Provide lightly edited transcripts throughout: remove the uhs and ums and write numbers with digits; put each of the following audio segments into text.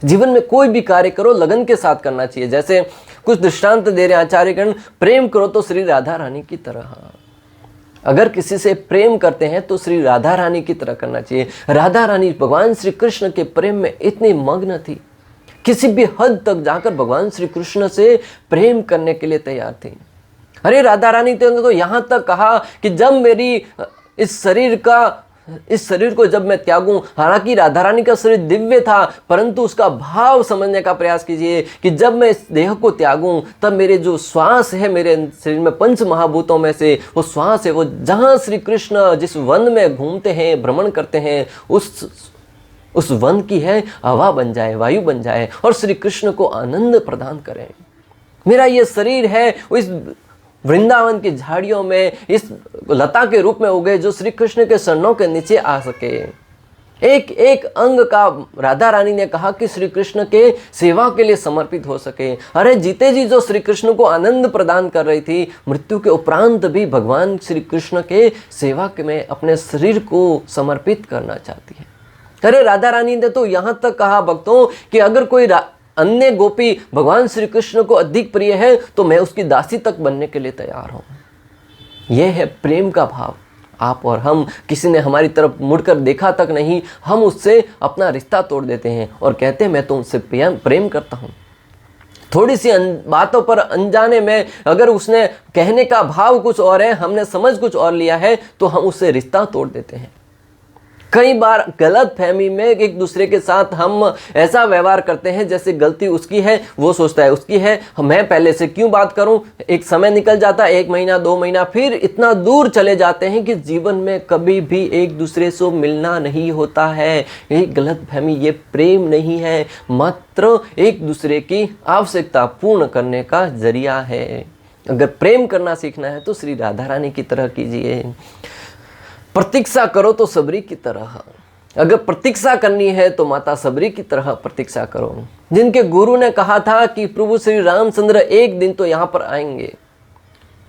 जीवन में कोई भी कार्य करो लगन के साथ करना चाहिए। जैसे कुछ दृष्टांत दे रहे हैं आचार्यगण, प्रेम करो तो श्री राधा रानी की तरह। अगर किसी से प्रेम करते हैं तो श्री राधा रानी की तरह करना चाहिए। राधा रानी भगवान श्री कृष्ण के प्रेम में इतनी मग्न थी, किसी भी हद तक जाकर भगवान श्री कृष्ण से प्रेम करने के लिए तैयार थी। अरे राधा रानी ने तो यहाँ तक कहा कि जब मेरी इस शरीर को जब मैं त्यागूं, हालांकि राधा रानी का शरीर दिव्य था, परंतु उसका भाव समझने का प्रयास कीजिए कि जब मैं इस देह को त्यागूं तब मेरे जो श्वास है मेरे शरीर में, पंच महाभूतों में से वो श्वास है, वो जहां श्री कृष्ण जिस वन में घूमते हैं, भ्रमण करते हैं, उस वन की है हवा बन जाए, वायु बन जाए और श्री कृष्ण को आनंद प्रदान करें। मेरा ये शरीर है इस वृंदावन की झाड़ियों में इस लता के रूप में उगे जो श्री कृष्ण के चरणों के नीचे आ सके। एक एक अंग का राधा रानी ने कहा कि श्री कृष्ण के सेवा के लिए समर्पित हो सके। अरे जीते जी जो श्री कृष्ण को आनंद प्रदान कर रही थी, मृत्यु के उपरांत भी भगवान श्री कृष्ण के सेवा में अपने शरीर को समर्पित करना चाहती है। अरे राधा रानी ने तो यहाँ तक कहा भक्तों कि अगर कोई अन्य गोपी भगवान श्री कृष्ण को अधिक प्रिय है तो मैं उसकी दासी तक बनने के लिए तैयार हूँ। यह है प्रेम का भाव। आप और हम, किसी ने हमारी तरफ मुड़कर देखा तक नहीं, हम उससे अपना रिश्ता तोड़ देते हैं और कहते हैं मैं तो उससे प्रेम करता हूँ। थोड़ी सी बातों पर अनजाने में अगर उसने कहने का भाव कुछ और है, हमने समझ कुछ और लिया है, तो हम उससे रिश्ता तोड़ देते हैं। कई बार गलत फहमी में एक दूसरे के साथ हम ऐसा व्यवहार करते हैं जैसे गलती उसकी है, वो सोचता है उसकी है, मैं पहले से क्यों बात करूं। एक समय निकल जाता है, 1 महीना 2 महीना, फिर इतना दूर चले जाते हैं कि जीवन में कभी भी एक दूसरे से मिलना नहीं होता है। एक गलत फहमी, ये प्रेम नहीं है, मात्र एक दूसरे की आवश्यकता पूर्ण करने का जरिया है। अगर प्रेम करना सीखना है तो श्री राधा रानी की तरह कीजिए। प्रतीक्षा करो तो सबरी की तरह। अगर प्रतीक्षा करनी है तो माता सबरी की तरह प्रतीक्षा करो, जिनके गुरु ने कहा था कि प्रभु श्री रामचंद्र एक दिन तो यहाँ पर आएंगे।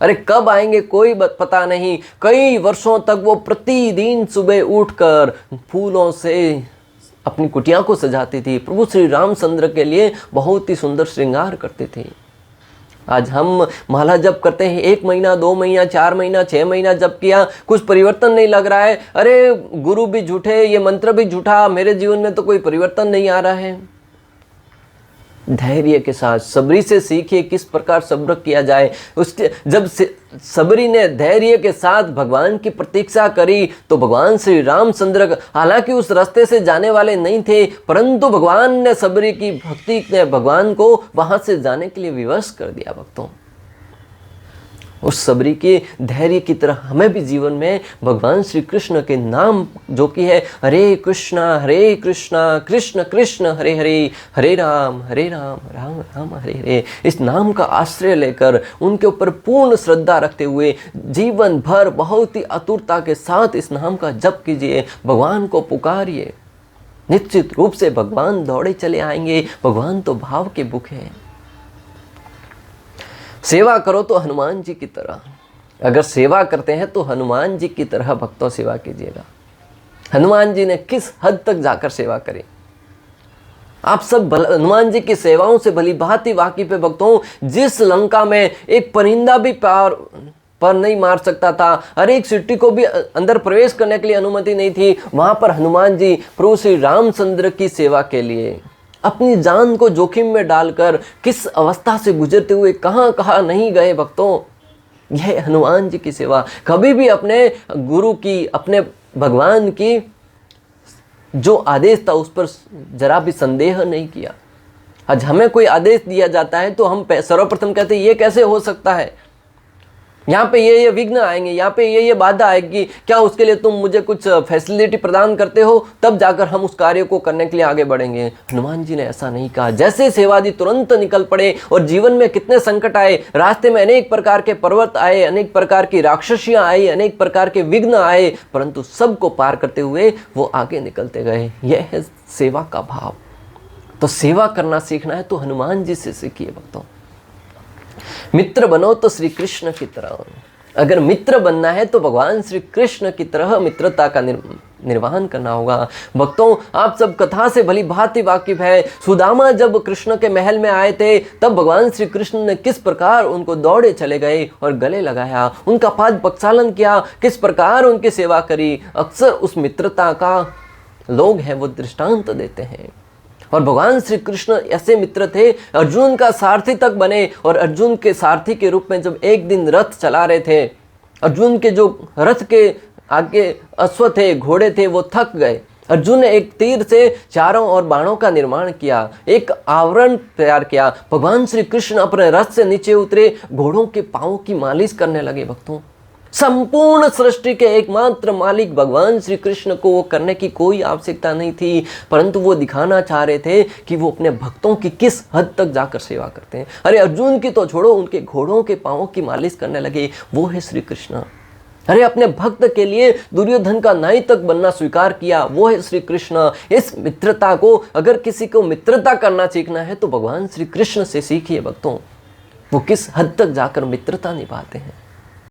अरे कब आएंगे कोई पता नहीं। कई वर्षों तक वो प्रतिदिन सुबह उठकर फूलों से अपनी कुटिया को सजाती थी, प्रभु श्री रामचंद्र के लिए बहुत ही सुंदर श्रृंगार करते थे। आज हम माला जप करते हैं, 1 महीना 2 महीना 4 महीना 6 महीना जप किया, कुछ परिवर्तन नहीं लग रहा है। अरे गुरु भी झूठे, ये मंत्र भी झूठा, मेरे जीवन में तो कोई परिवर्तन नहीं आ रहा है। धैर्य के साथ सबरी से सीखिए किस प्रकार सब्र किया जाए। उसके जब सबरी ने धैर्य के साथ भगवान की प्रतीक्षा करी तो भगवान श्री रामचंद्र हालांकि उस रास्ते से जाने वाले नहीं थे, परंतु भगवान ने सबरी की भक्ति ने भगवान को वहां से जाने के लिए विवश कर दिया। भक्तों, उस सबरी के धैर्य की तरह हमें भी जीवन में भगवान श्री कृष्ण के नाम जो कि है हरे कृष्णा कृष्ण कृष्ण हरे हरे, हरे राम राम राम हरे हरे, इस नाम का आश्रय लेकर उनके ऊपर पूर्ण श्रद्धा रखते हुए जीवन भर बहुत ही आतुरता के साथ इस नाम का जप कीजिए, भगवान को पुकारिए। निश्चित रूप से भगवान दौड़े चले आएंगे। भगवान तो भाव के भूखे हैं। सेवा करो तो हनुमान जी की तरह। अगर सेवा करते हैं तो हनुमान जी की तरह भक्तों सेवा कीजिएगा। हनुमान जी ने किस हद तक जाकर सेवा करी, आप सब हनुमान जी की सेवाओं से भली भांति वाकिफ है भक्तों। जिस लंका में एक परिंदा भी पर नहीं मार सकता था, हर एक सिटी को भी अंदर प्रवेश करने के लिए अनुमति नहीं थी, वहां पर हनुमान जी प्रभु श्री रामचंद्र की सेवा के लिए अपनी जान को जोखिम में डालकर किस अवस्था से गुजरते हुए कहां कहां नहीं गए भक्तों। यह हनुमान जी की सेवा। कभी भी अपने गुरु की, अपने भगवान की जो आदेश था उस पर जरा भी संदेह नहीं किया। आज हमें कोई आदेश दिया जाता है तो हम सर्वप्रथम कहते हैं ये कैसे हो सकता है, यहाँ पे ये विघ्न आएंगे, यहाँ पे ये बाधा आएगी, क्या उसके लिए तुम मुझे कुछ फैसिलिटी प्रदान करते हो, तब जाकर हम उस कार्य को करने के लिए आगे बढ़ेंगे। हनुमान जी ने ऐसा नहीं कहा। जैसे सेवादी तुरंत निकल पड़े और जीवन में कितने संकट आए, रास्ते में अनेक प्रकार के पर्वत आए, अनेक प्रकार की राक्षसियां आई, अनेक प्रकार के विघ्न आए, परंतु सबको पार करते हुए वो आगे निकलते गए। यह है सेवा का भाव। तो सेवा करना सीखना है तो हनुमान जी से सीखिए भक्तों। मित्र बनो तो श्री कृष्ण की तरह। अगर मित्र बनना है तो भगवान श्री कृष्ण की तरह मित्रता का निर्वहन करना होगा। भक्तों, आप सब कथा से भली भांति वाकिफ है। सुदामा जब कृष्ण के महल में आए थे तब भगवान श्री कृष्ण ने किस प्रकार उनको दौड़े चले गए और गले लगाया, उनका पाद प्रक्षालन किया, किस प्रकार उनकी सेवा करी। अक्सर उस मित्रता का लोग हैं वो दृष्टांत देते हैं। और भगवान श्री कृष्ण ऐसे मित्र थे, अर्जुन का सारथी तक बने। और अर्जुन के सारथी के रूप में जब एक दिन रथ चला रहे थे, अर्जुन के जो रथ के आगे अश्व थे, घोड़े थे, वो थक गए। अर्जुन ने एक तीर से चारों ओर बाणों का निर्माण किया, एक आवरण तैयार किया। भगवान श्री कृष्ण अपने रथ से नीचे उतरे, घोड़ों के पांवों की मालिश करने लगे। भक्तों, संपूर्ण सृष्टि के एकमात्र मालिक भगवान श्री कृष्ण को वो करने की कोई आवश्यकता नहीं थी, परंतु वो दिखाना चाह रहे थे कि वो अपने भक्तों की किस हद तक जाकर सेवा करते हैं। अरे अर्जुन की तो छोड़ो, उनके घोड़ों के पांवों की मालिश करने लगे। वो है श्री कृष्ण। अरे अपने भक्त के लिए दुर्योधन का नाई तक बनना स्वीकार किया, वो है श्री कृष्ण। इस मित्रता को, अगर किसी को मित्रता करना सीखना है तो भगवान श्री कृष्ण से सीखिए। भक्तों, वो किस हद तक जाकर मित्रता निभाते हैं।